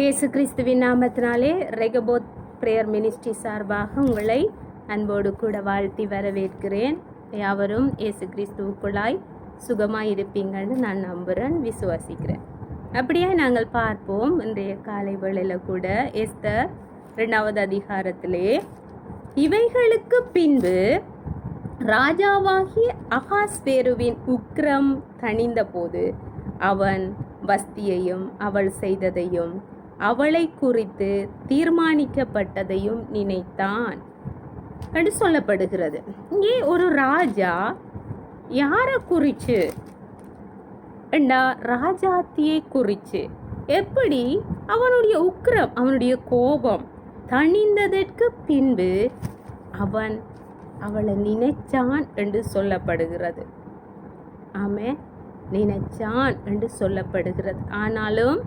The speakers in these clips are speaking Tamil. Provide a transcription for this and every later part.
இயேசு கிறிஸ்துவின் நாமத்தினாலே ரெகபோத் பிரேயர் மினிஸ்ட்ரி சார்பாக உங்களை அன்போடு கூட வாழ்த்தி வரவேற்கிறேன். யாவரும் இயேசு கிறிஸ்துவுக்குள்ளாய் சுகமாய் இருப்பீங்கன்னு நான் நம்புகிறேன், விசுவாசிக்கிறேன். அப்படியே நாங்கள் பார்ப்போம். இன்றைய காலை வேளையில் கூட எஸ்தர் 2வது அதிகாரத்திலே, இவைகளுக்கு பின்பு ராஜாவாகிய அகாஸ்வேருவின் உக்கிரம் தணிந்த போது அவன் வஸ்தியையும் அவள் செய்ததையும் அவளை குறித்து தீர்மானிக்கப்பட்டதையும் நினைத்தான் என்று சொல்லப்படுகிறது. இங்கே ஒரு ராஜா யாரை குறித்து? ராஜாத்தியை குறித்து. எப்படி? அவனுடைய உக்கிரம், அவனுடைய கோபம் தணிந்ததற்கு பின்பு அவன் அவளை நினைச்சான் என்று சொல்லப்படுகிறது. ஆமே, நினைச்சான் என்று சொல்லப்படுகிறது. ஆனாலும்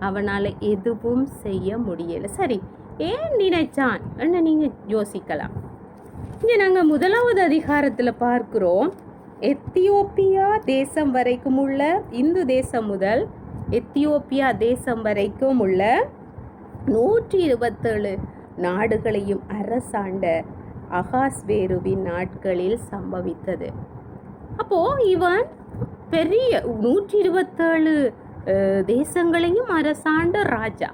அவனால் எதுவும் செய்ய முடியலை. சரி, ஏன் நினைச்சான் என்று நீங்கள் யோசிக்கலாம். இங்கே நாங்கள் 1வது அதிகாரத்தில் பார்க்கிறோம், எத்தியோப்பியா தேசம் வரைக்கும் உள்ள, இந்து தேசம் முதல் எத்தியோப்பியா தேசம் வரைக்கும் உள்ள 127 நாடுகளையும் அரசாண்ட அகாஸ்வேருவின் நாட்களில் சம்பவித்தது. அப்போ இவன் பெரிய 127 தேசங்களையும் அரசாண்ட ராஜா.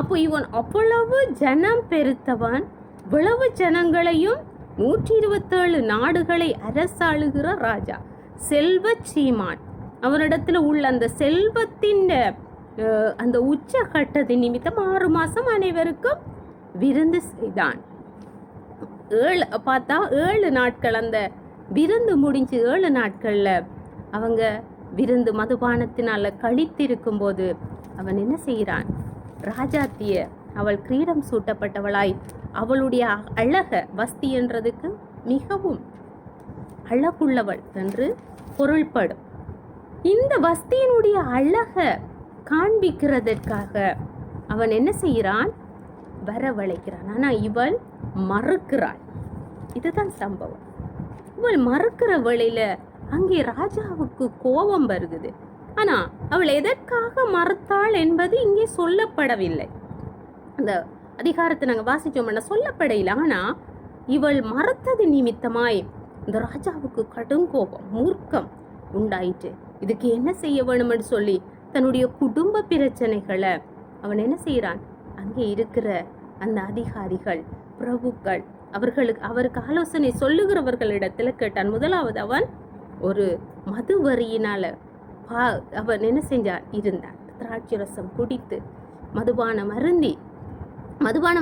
அப்போ இவன் அவ்வளவு ஜனம் பெருத்தவன். இவ்வளவு ஜனங்களையும் 127 நாடுகளை அரசாளுகிற ராஜா, செல்வ சீமான். அவனிடத்துல உள்ள அந்த செல்வத்தின் அந்த உச்சகட்டத்தின் நிமித்தம் 6 மாசம் அனைவருக்கும் விருந்து செய்தான். 7 நாட்கள் அந்த விருந்து முடிஞ்சு 7 நாட்கள்ல அவங்க விருந்து மதுபானத்தினால கழித்திருக்கும் போது அவன் என்ன செய்கிறான்? ராஜாத்திய, அவள் கிரீடம் சூட்டப்பட்டவளாய், அவளுடைய அழக, வஸ்தி என்றதுக்கு மிகவும் அழகுள்ளவள் என்று பொருள்படும். இந்த வஸ்தியினுடைய அழக காண்பிக்கிறதற்காக அவன் என்ன செய்கிறான்? வரவழைக்கிறான். ஆனா இவள் மறுக்கிறாள். இதுதான் சம்பவம். இவள் மறுக்கிற வேளையில அங்கே ராஜாவுக்கு கோபம் வருகிறது. ஆனா அவள் எதற்காக மறுத்தாள் என்பது இங்கே சொல்லப்படவில்லை. அந்த அதிகாரத்தை நாங்கள் வாசிச்சோம்னா சொல்லப்படையில. ஆனா இவள் மறுத்தது நிமித்தமாய் இந்த ராஜாவுக்கு கடும் கோபம், மூர்க்கம் உண்டாயிற்று. இதுக்கு என்ன செய்ய வேணும்னு சொல்லி தன்னுடைய குடும்ப பிரச்சனைகளை அவன் என்ன செய்யறான்? அங்கே இருக்கிற அந்த அதிகாரிகள், பிரபுக்கள், அவருக்கு ஆலோசனை சொல்லுகிறவர்களிடத்துல கேட்டான். முதலாவது அவன் ஒரு மது வரியினால அவன் என்ன செஞ்சான்? இருந்தான். திராட்சை ரசம் குடித்து மதுபானம்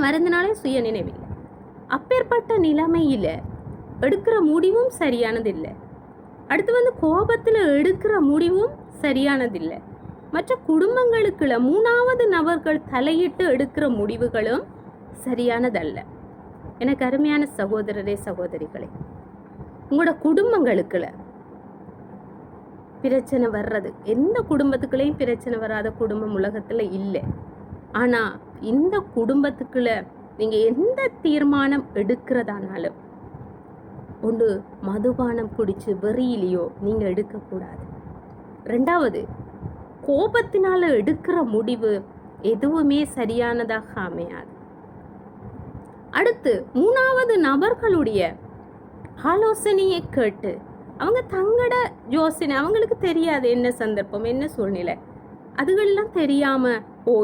அருந்தினாலே சுய நினைவில்லை. அப்பேற்பட்ட நிலைமையில எடுக்கிற முடிவும் சரியானதில்லை. அடுத்து கோபத்துல எடுக்கிற முடிவும் சரியானதில்லை. மற்ற குடும்பங்களுக்குள்ள 3வது நபர்கள் தலையிட்டு எடுக்கிற முடிவுகளும் சரியானதல்ல. எனக்கு அருமையான சகோதரரே, சகோதரிகளே, உங்களோட குடும்பங்களுக்குள்ள பிரச்சனை வர்றது, எந்த குடும்பத்துக்குள்ளேயும் பிரச்சனை வராத குடும்பம் உலகத்துல இல்லை. ஆனா இந்த குடும்பத்துக்குள்ள நீங்க எந்த தீர்மானம் எடுக்கிறதானாலும் ஒன்று மதுபானம் குடிச்சு வெறியிலையோ நீங்க எடுக்கக்கூடாது. 2வது, கோபத்தினால எடுக்கிற முடிவு எதுவுமே சரியானதாக அமையாது. அடுத்து 3வது நபர்களுடைய ஆலோசனையை கேட்டு அவங்க தங்கட யோசனை, அவங்களுக்கு தெரியாது என்ன சந்தர்ப்பம், என்ன சூழ்நிலை, அதுகள்லாம் தெரியாம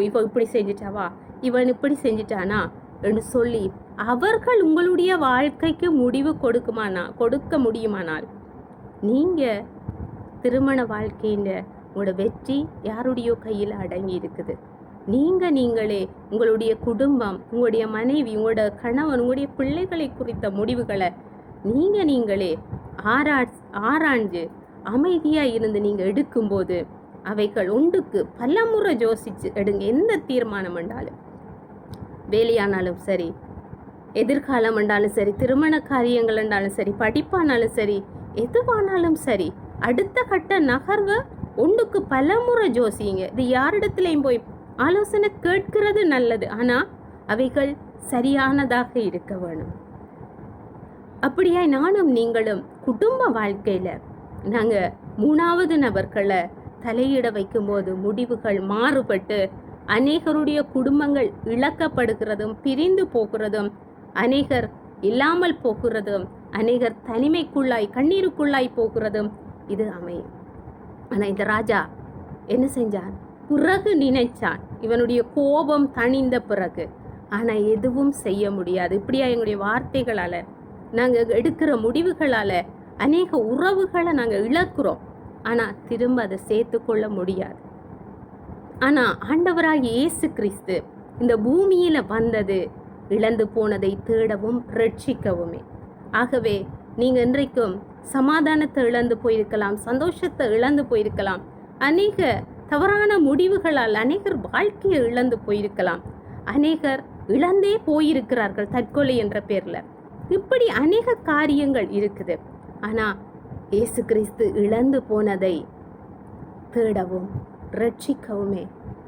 இவ இப்படி செஞ்சிட்டாவா, இவன் இப்படி செஞ்சிட்டானா என்று சொல்லி அவர்கள் உங்களுடைய வாழ்க்கைக்கு முடிவு கொடுக்க முடியுமானால் நீங்க திருமண வாழ்க்கையின் உங்களோட வெற்றி யாருடைய கையில் அடங்கி இருக்குது. நீங்களே உங்களுடைய குடும்பம், உங்களுடைய மனைவி, உங்களோட கணவன், உங்களுடைய பிள்ளைகளை குறித்த முடிவுகளை நீங்களே ஆராய்ஞ்சு அமைதியா இருந்து நீங்க எடுக்கும்போது அவைகள் ஒன்றுக்கு பலமுறை யோசிச்சு எடுங்க. எந்த தீர்மானம் என்றாலும், வேலையானாலும் சரி, எதிர்காலம் என்றாலும் சரி, திருமண காரியங்கள் என்றாலும் சரி, படிப்பானாலும் சரி, எதுவானாலும் சரி, அடுத்த கட்ட நகர்வை ஒன்றுக்கு பலமுறை யோசிங்க. இது யாரிடத்திலையும் போய் ஆலோசனை கேட்கிறது நல்லது, ஆனா அவைகள் சரியானதாக இருக்க வேணும். அப்படியாய் நானும் நீங்களும் குடும்ப வாழ்க்கையில நாங்க 3வது நபர்களை தலையிட வைக்கும்போது முடிவுகள் மாறுபட்டு அநேகருடைய குடும்பங்கள் இழக்கப்படுகிறதும் பிரிந்து போகிறதும், அநேகர் இல்லாமல் போகிறதும், அநேகர் தனிமைக்குள்ளாய் கண்ணீருக்குள்ளாய் போகிறதும் இது அமையும். ஆனா இந்த ராஜா என்ன செஞ்சான்? பிறகு நினைச்சான், இவனுடைய கோபம் தணிந்த பிறகு. ஆனா எதுவும் செய்ய முடியாது. இப்படியா எங்களுடைய வார்த்தைகளால, நாங்க எடுக்கிற முடிவுகளால அநேக உறவுகளை நாங்க இழக்கிறோம். ஆனா திரும்ப அதை சேர்த்து கொள்ள முடியாது. ஆனா ஆண்டவராகிய இயேசு கிறிஸ்து இந்த பூமியில வந்தது இழந்து போனதை தேடவும் ரட்சிக்கவுமே. ஆகவே நீங்க இன்றைக்கும் சமாதானத்தை இழந்து போயிருக்கலாம், சந்தோஷத்தை இழந்து போயிருக்கலாம், அநேக தவறான முடிவுகளால் அநேகர் வாழ்க்கையை இழந்து போயிருக்கலாம், அநேகர் இழந்தே போயிருக்கிறார்கள் தற்கொலை என்ற பேர்ல. இப்படி அநேக காரியங்கள் இருக்குது. ஆனா இயேசு கிறிஸ்து இழந்து போனதை தேடவும் ரட்சிக்கவுமே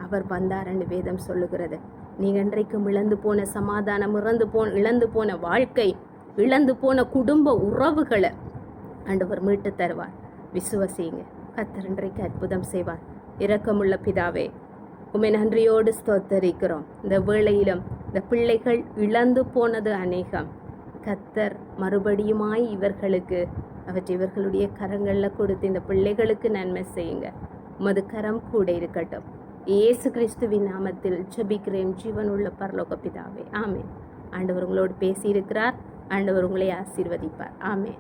அவர் வந்தார்னு வேதம் சொல்லுகிறது. நீங்க இன்றைக்கும் இழந்து போன சமாதானம், இழந்து போன வாழ்க்கை, இழந்து போன குடும்ப உறவுகளை ஆண்டவர் மீட்டு தருவார். விசுவசிங்க. கர்த்தர் இன்றைக்கு அற்புதம் செய்வார். இரக்கமுள்ள பிதாவே, உம்மை நன்றியோடு ஸ்தோத்தரிக்கிறோம். இந்த வேளையிலும் இந்த பிள்ளைகள் இழந்து போனது அநேகம். கர்த்தர் மறுபடியுமாய் இவர்களுக்கு இவர்களுடைய கரங்களில் கொடுத்து இந்த பிள்ளைகளுக்கு நன்மை செய்யுங்க. உமது கரம் கூட இருக்கட்டும். இயேசு கிறிஸ்துவின் நாமத்தில் ஜெபிக்கிறேன் ஜீவனுள்ள பரலோக பிதாவே, ஆமென். ஆண்டவர் உங்களோடு பேசியிருக்கிறார். ஆண்டவர் உங்களை ஆசீர்வதிப்பார். ஆமென்.